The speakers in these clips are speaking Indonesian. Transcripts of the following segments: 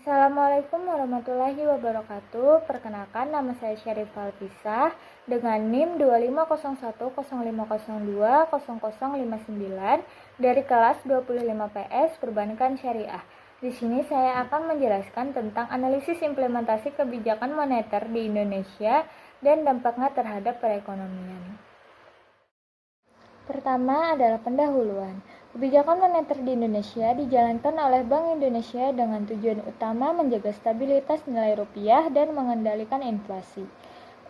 Assalamualaikum warahmatullahi wabarakatuh. Perkenalkan, nama saya Syarifah Alfisah dengan NIM 250105020059 dari kelas 25 PS Perbankan Syariah. Di sini saya akan menjelaskan tentang analisis implementasi kebijakan moneter di Indonesia dan dampaknya terhadap perekonomian. Pertama adalah pendahuluan. Kebijakan moneter di Indonesia dijalankan oleh Bank Indonesia dengan tujuan utama menjaga stabilitas nilai rupiah dan mengendalikan inflasi.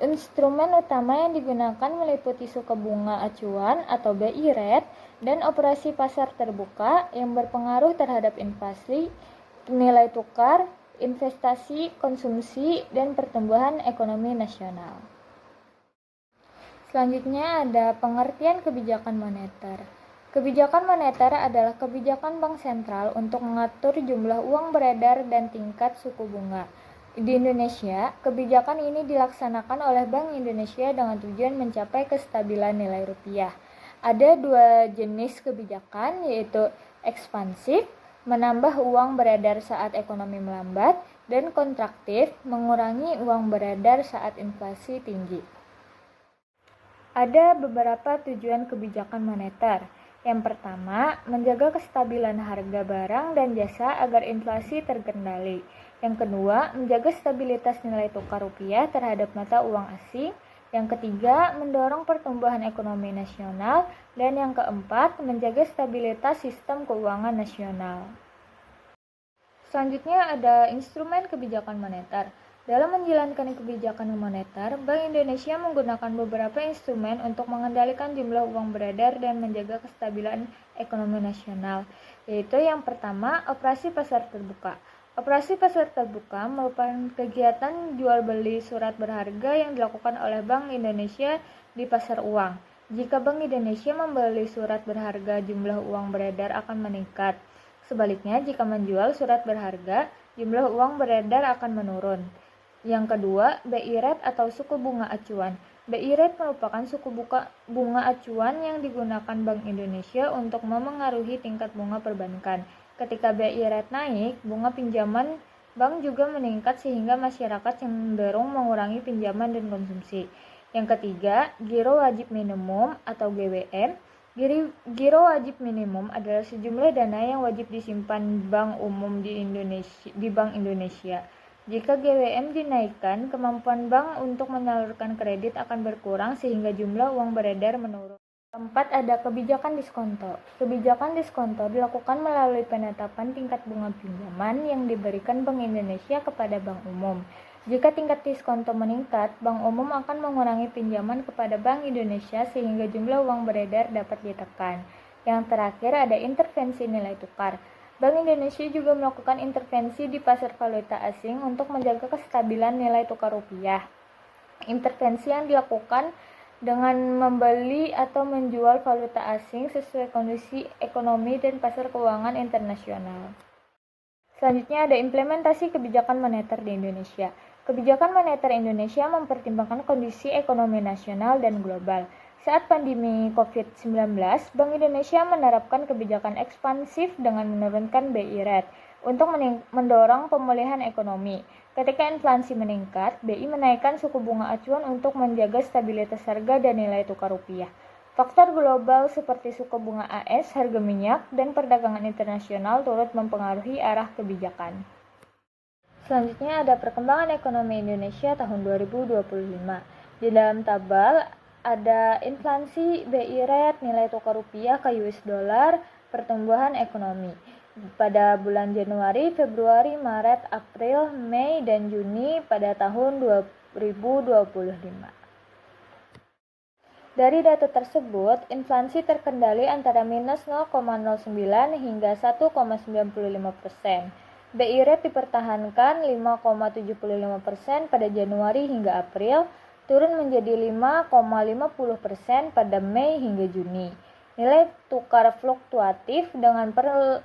Instrumen utama yang digunakan meliputi suku bunga acuan atau BI rate dan operasi pasar terbuka yang berpengaruh terhadap inflasi, nilai tukar, investasi, konsumsi, dan pertumbuhan ekonomi nasional. Selanjutnya ada pengertian kebijakan moneter. Kebijakan moneter adalah kebijakan bank sentral untuk mengatur jumlah uang beredar dan tingkat suku bunga. Di Indonesia, kebijakan ini dilaksanakan oleh Bank Indonesia dengan tujuan mencapai kestabilan nilai rupiah. Ada dua jenis kebijakan, yaitu ekspansif, menambah uang beredar saat ekonomi melambat, dan kontraktif, mengurangi uang beredar saat inflasi tinggi. Ada beberapa tujuan kebijakan moneter. Yang pertama, menjaga kestabilan harga barang dan jasa agar inflasi terkendali. Yang kedua, menjaga stabilitas nilai tukar rupiah terhadap mata uang asing. Yang ketiga, mendorong pertumbuhan ekonomi nasional. Dan yang keempat, menjaga stabilitas sistem keuangan nasional. Selanjutnya ada instrumen kebijakan moneter. Dalam menjalankan kebijakan moneter, Bank Indonesia menggunakan beberapa instrumen untuk mengendalikan jumlah uang beredar dan menjaga kestabilan ekonomi nasional, yaitu yang pertama, operasi pasar terbuka. Operasi pasar terbuka merupakan kegiatan jual beli surat berharga yang dilakukan oleh Bank Indonesia di pasar uang. Jika Bank Indonesia membeli surat berharga, jumlah uang beredar akan meningkat. Sebaliknya, jika menjual surat berharga, jumlah uang beredar akan menurun. Yang kedua, BI rate atau suku bunga acuan. BI rate merupakan suku bunga acuan yang digunakan Bank Indonesia untuk memengaruhi tingkat bunga perbankan. Ketika BI rate naik, bunga pinjaman bank juga meningkat sehingga masyarakat cenderung mengurangi pinjaman dan konsumsi. Yang ketiga, giro wajib minimum atau GWM. Giro wajib minimum adalah sejumlah dana yang wajib disimpan bank umum di Bank Indonesia. Jika GWM dinaikkan, kemampuan bank untuk menyalurkan kredit akan berkurang sehingga jumlah uang beredar menurun. Keempat, ada kebijakan diskonto. Kebijakan diskonto dilakukan melalui penetapan tingkat bunga pinjaman yang diberikan Bank Indonesia kepada bank umum. Jika tingkat diskonto meningkat, bank umum akan mengurangi pinjaman kepada Bank Indonesia sehingga jumlah uang beredar dapat ditekan. Yang terakhir, ada intervensi nilai tukar. Bank Indonesia juga melakukan intervensi di pasar valuta asing untuk menjaga kestabilan nilai tukar rupiah. Intervensi yang dilakukan dengan membeli atau menjual valuta asing sesuai kondisi ekonomi dan pasar keuangan internasional. Selanjutnya ada implementasi kebijakan moneter di Indonesia. Kebijakan moneter Indonesia mempertimbangkan kondisi ekonomi nasional dan global. Saat pandemi COVID-19, Bank Indonesia menerapkan kebijakan ekspansif dengan menurunkan BI rate untuk mendorong pemulihan ekonomi. Ketika inflasi meningkat, BI menaikkan suku bunga acuan untuk menjaga stabilitas harga dan nilai tukar rupiah. Faktor global seperti suku bunga AS, harga minyak, dan perdagangan internasional turut mempengaruhi arah kebijakan. Selanjutnya ada perkembangan ekonomi Indonesia tahun 2025. Di dalam tabel ada inflasi, BI rate, nilai tukar rupiah ke US dollar, pertumbuhan ekonomi. Pada bulan Januari, Februari, Maret, April, Mei, dan Juni pada tahun 2025. Dari data tersebut, inflasi terkendali antara minus 0,09 hingga 1,95%. BI rate dipertahankan 5,75% pada Januari hingga April, turun menjadi 5,50% pada Mei hingga Juni. Nilai tukar fluktuatif dengan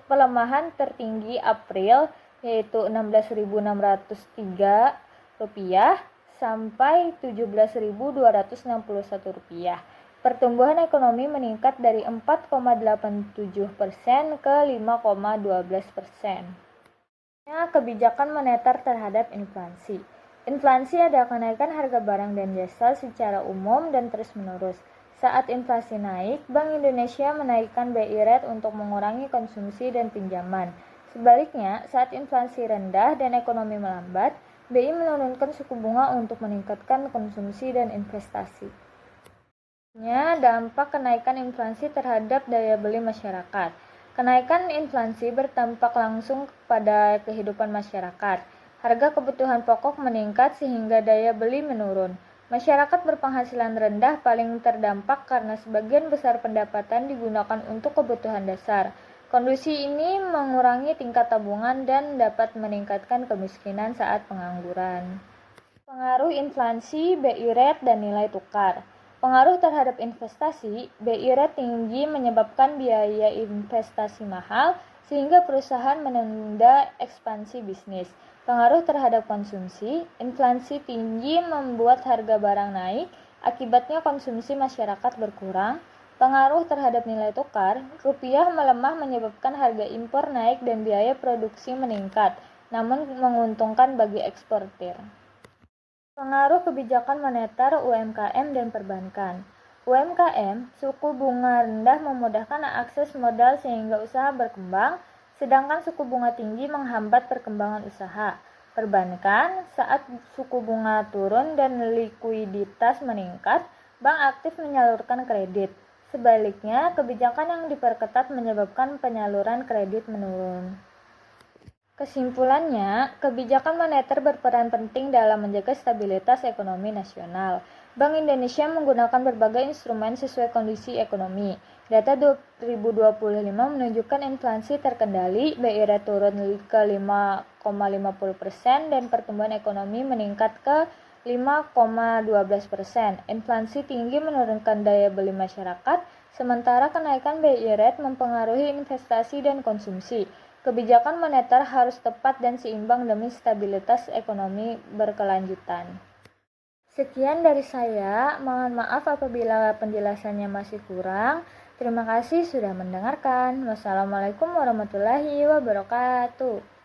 pelemahan tertinggi April yaitu Rp16.603 sampai Rp17.261. Pertumbuhan ekonomi meningkat dari 4,87% ke 5,12%. Kebijakan moneter terhadap inflasi. Inflasi adalah kenaikan harga barang dan jasa secara umum dan terus-menerus. Saat inflasi naik, Bank Indonesia menaikkan BI rate untuk mengurangi konsumsi dan pinjaman. Sebaliknya, saat inflasi rendah dan ekonomi melambat, BI menurunkan suku bunga untuk meningkatkan konsumsi dan investasi. Dampak kenaikan inflasi terhadap daya beli masyarakat. Kenaikan inflasi berdampak langsung pada kehidupan masyarakat. Harga kebutuhan pokok meningkat sehingga daya beli menurun. Masyarakat berpenghasilan rendah paling terdampak karena sebagian besar pendapatan digunakan untuk kebutuhan dasar. Kondisi ini mengurangi tingkat tabungan dan dapat meningkatkan kemiskinan saat pengangguran. Pengaruh inflasi, BI rate, dan nilai tukar. Pengaruh terhadap investasi, BI rate tinggi menyebabkan biaya investasi mahal sehingga perusahaan menunda ekspansi bisnis. Pengaruh terhadap konsumsi, inflasi tinggi membuat harga barang naik, akibatnya konsumsi masyarakat berkurang. Pengaruh terhadap nilai tukar, rupiah melemah menyebabkan harga impor naik dan biaya produksi meningkat, namun menguntungkan bagi eksportir. Pengaruh kebijakan moneter UMKM dan perbankan. UMKM, suku bunga rendah memudahkan akses modal sehingga usaha berkembang, sedangkan suku bunga tinggi menghambat perkembangan usaha. Perbankan, saat suku bunga turun dan likuiditas meningkat, bank aktif menyalurkan kredit. Sebaliknya, kebijakan yang diperketat menyebabkan penyaluran kredit menurun. Kesimpulannya, kebijakan moneter berperan penting dalam menjaga stabilitas ekonomi nasional. Bank Indonesia menggunakan berbagai instrumen sesuai kondisi ekonomi. Data 2025 menunjukkan inflasi terkendali, BI rate turun ke 5,50% dan pertumbuhan ekonomi meningkat ke 5,12%. Inflasi tinggi menurunkan daya beli masyarakat, sementara kenaikan BI rate mempengaruhi investasi dan konsumsi. Kebijakan moneter harus tepat dan seimbang demi stabilitas ekonomi berkelanjutan. Sekian dari saya, mohon maaf apabila penjelasannya masih kurang. Terima kasih sudah mendengarkan. Wassalamualaikum warahmatullahi wabarakatuh.